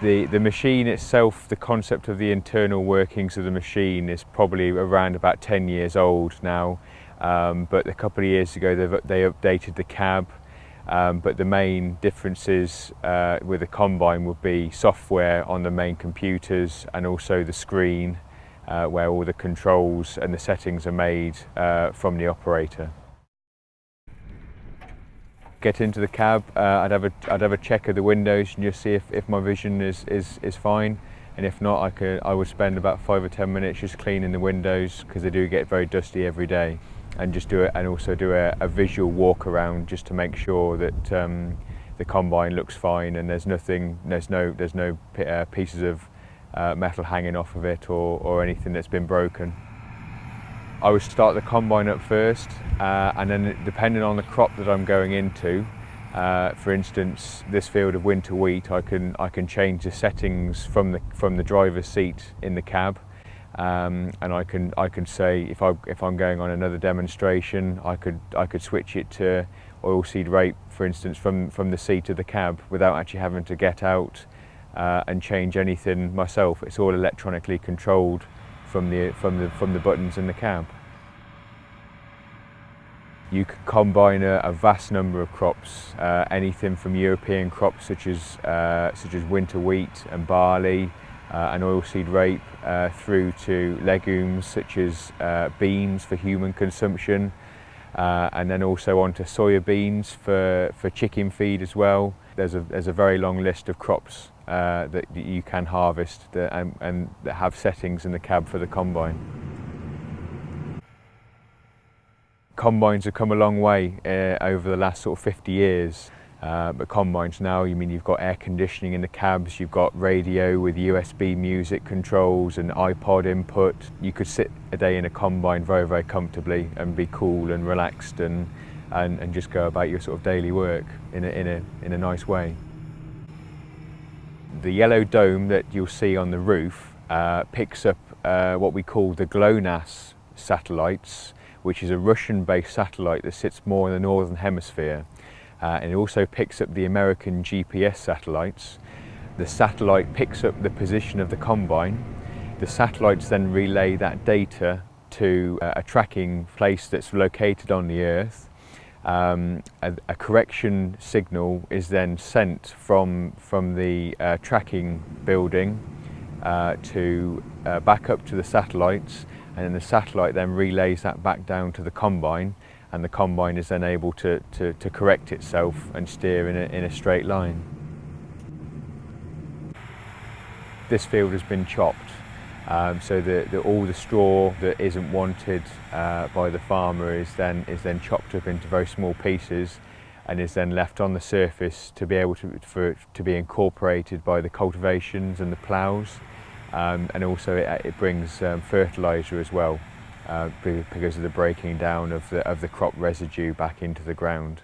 The machine itself, the concept of the internal workings of the machine is probably around about 10 years old now, but a couple of years ago they updated the cab, but the main differences with the combine would be software on the main computers and also the screen where all the controls and the settings are made from the operator. Get into the cab, I'd have a check of the windows and just see if my vision is fine, and if not, I would spend about 5 or 10 minutes just cleaning the windows, because they do get very dusty every day, and just also do a visual walk around just to make sure that the combine looks fine and there's no pieces of metal hanging off of it or anything that's been broken. I would start the combine up first, and then depending on the crop that I'm going into, for instance, this field of winter wheat, I can change the settings from the driver's seat in the cab, and I can say if I'm going on another demonstration, I could switch it to oilseed rape, for instance, from the seat of the cab without actually having to get out and change anything myself. It's all electronically controlled from the buttons in the cab. You can combine a vast number of crops, anything from European crops such as winter wheat and barley and oilseed rape, through to legumes such as beans for human consumption, and then also onto soya beans for chicken feed as well. There's a very long list of crops that you can harvest and that have settings in the cab for the combine. Combines have come a long way over the last sort of 50 years, but combines now, you've got air conditioning in the cabs, you've got radio with USB music controls and iPod input. You could sit a day in a combine very, very comfortably and be cool and relaxed and just go about your sort of daily work in a nice way. The yellow dome that you'll see on the roof picks up what we call the GLONASS satellites, which is a Russian-based satellite that sits more in the northern hemisphere. And it also picks up the American GPS satellites. The satellite picks up the position of the combine. The satellites then relay that data to a tracking place that's located on the Earth. A correction signal is then sent from the tracking building back up to the satellites, and then the satellite then relays that back down to the combine, and the combine is then able to correct itself and steer in a straight line. This field has been chopped, so all the straw that isn't wanted by the farmer is then chopped up into very small pieces and is then left on the surface to be able to be incorporated by the cultivations and the ploughs, and also it brings fertiliser as well because of the breaking down of the crop residue back into the ground.